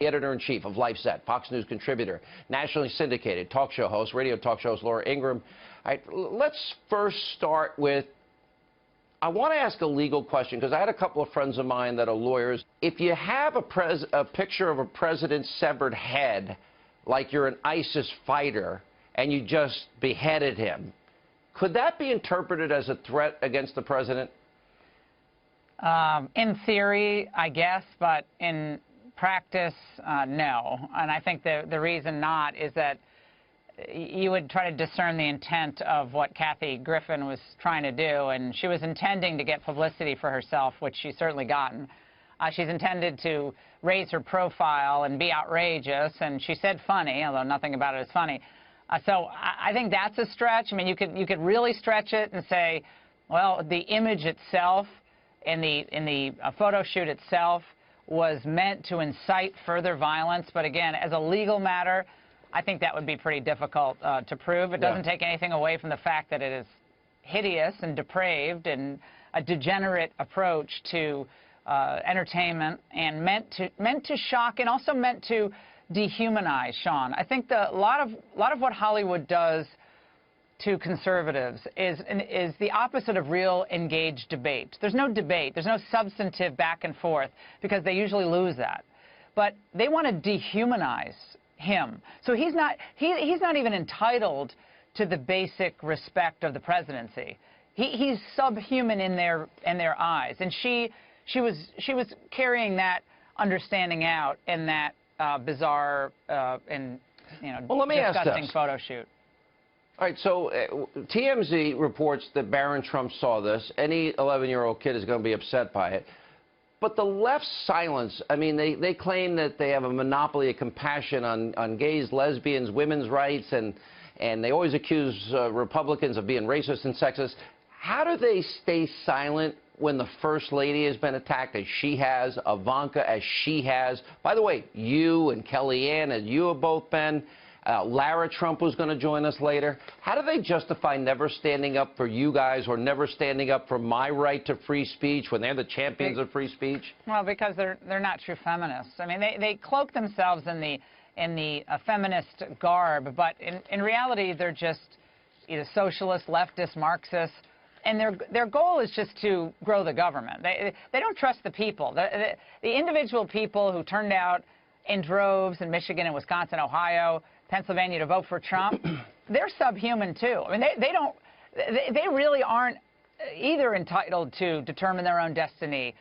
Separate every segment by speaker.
Speaker 1: The editor-in-chief of LifeSet, Fox News contributor, nationally syndicated talk show host, radio talk show host Laura Ingraham. All right, let's first start with, I want to ask a legal question because I had a couple of friends of mine that are lawyers. If you have a picture of a president's severed head, like you're an ISIS fighter, and you just beheaded him, could that be interpreted as a threat against the president?
Speaker 2: In theory, I guess, but in practice, no. And I think the reason not is that you would try to discern the intent of what Kathy Griffin was trying to do, and she was intending to get publicity for herself, which she's certainly gotten. She's intended to raise her profile and be outrageous, and she said funny, although nothing about it is funny. So I think that's a stretch. I mean, you could really stretch it and say, well, the image itself in the photo shoot itself was meant to incite further violence. But again, as a legal matter, I think that would be pretty difficult to prove. It doesn't take anything away from the fact that it is hideous and depraved and a degenerate approach to entertainment, and meant to shock and also meant to dehumanize, Sean. I think a lot of what Hollywood does to conservatives is the opposite of real engaged debate. There's no debate. There's no substantive back and forth because they usually lose that. But they want to dehumanize him. So he's not even entitled to the basic respect of the presidency. He's subhuman in their eyes. And she was carrying that understanding out in that bizarre and disgusting photo shoot.
Speaker 1: All right, so TMZ reports that Barron Trump saw this. Any 11-year-old kid is going to be upset by it. But the left's silence, I mean, they claim that they have a monopoly of compassion on gays, lesbians, women's rights, and they always accuse Republicans of being racist and sexist. How do they stay silent when the First Lady has been attacked, as she has, Ivanka, as she has? By the way, you and Kellyanne, as you have both been. Lara Trump was going to join us later. How do they justify never standing up for you guys or never standing up for my right to free speech when they're the champions of free speech?
Speaker 2: Well, because they're not true feminists. I mean, they cloak themselves in the feminist garb, but in reality, they're just either socialist, leftist, Marxist, and their goal is just to grow the government. They don't trust the people. The individual people who turned out in droves in Michigan and Wisconsin, Ohio, Pennsylvania to vote for Trump, they're subhuman too. I mean, they really aren't either entitled to determine their own destiny,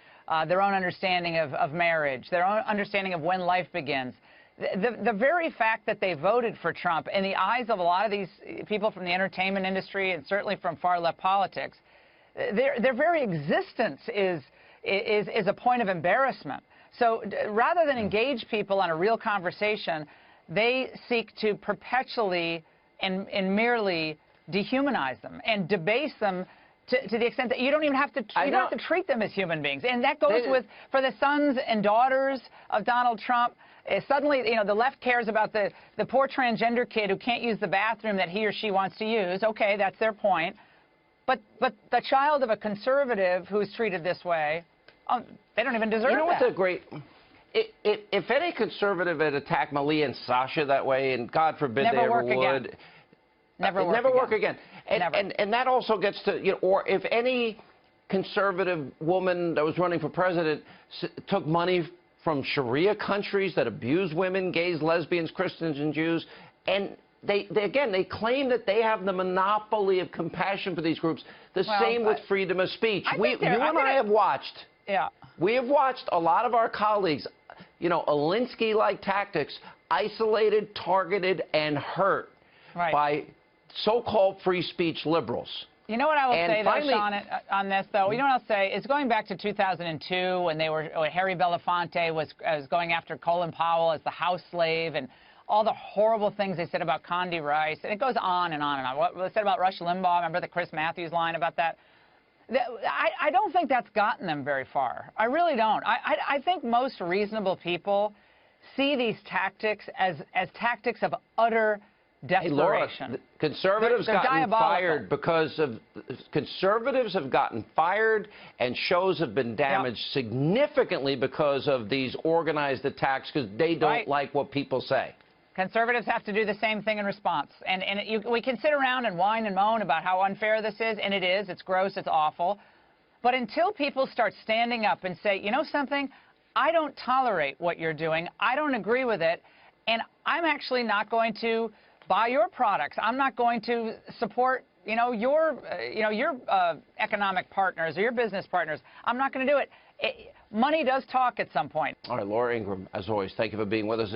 Speaker 2: their own understanding of marriage, their own understanding of when life begins. The very fact that they voted for Trump, in the eyes of a lot of these people from the entertainment industry and certainly from far left politics, their very existence is a point of embarrassment. So rather than engage people on a real conversation, they seek to perpetually and merely dehumanize them and debase them to the extent that you don't even have to treat them as human beings. And that goes for the sons and daughters of Donald Trump. Suddenly, the left cares about the poor transgender kid who can't use the bathroom that he or she wants to use. Okay, that's their point. But the child of a conservative who's treated this way, they don't even deserve that.
Speaker 1: You know what's a great... If any conservative had attacked Malia and Sasha that way, and God forbid they ever would,
Speaker 2: never work again.
Speaker 1: And that also gets to, or if any conservative woman that was running for president took money from Sharia countries that abuse women, gays, lesbians, Christians, and Jews, and they claim that they have the monopoly of compassion for these groups. Same with freedom of speech. You and I have watched.
Speaker 2: Yeah.
Speaker 1: We have watched a lot of our colleagues, Alinsky-like tactics, isolated, targeted, and hurt by so-called free speech liberals.
Speaker 2: You know what I will say, though, Sean, on this, though? You know what I'll say? It's going back to 2002 when Harry Belafonte was going after Colin Powell as the house slave, and all the horrible things they said about Condi Rice. And it goes on and on and on. What they said about Rush Limbaugh, remember the Chris Matthews line about that? I don't think that's gotten them very far. I really don't. I think most reasonable people see these tactics as tactics of utter
Speaker 1: Hey, Laura,
Speaker 2: desperation.
Speaker 1: conservatives
Speaker 2: They're
Speaker 1: gotten
Speaker 2: diabolical.
Speaker 1: fired because of conservatives have gotten fired, and shows have been damaged significantly because of these organized attacks because they don't like what people say.
Speaker 2: Conservatives have to do the same thing in response. We can sit around and whine and moan about how unfair this is, and it is. It's gross. It's awful. But until people start standing up and say, you know something, I don't tolerate what you're doing. I don't agree with it, and I'm actually not going to buy your products. I'm not going to support, your economic partners or your business partners. I'm not going to do it. Money does talk at some point.
Speaker 1: All right, Laura Ingraham, as always, thank you for being with us.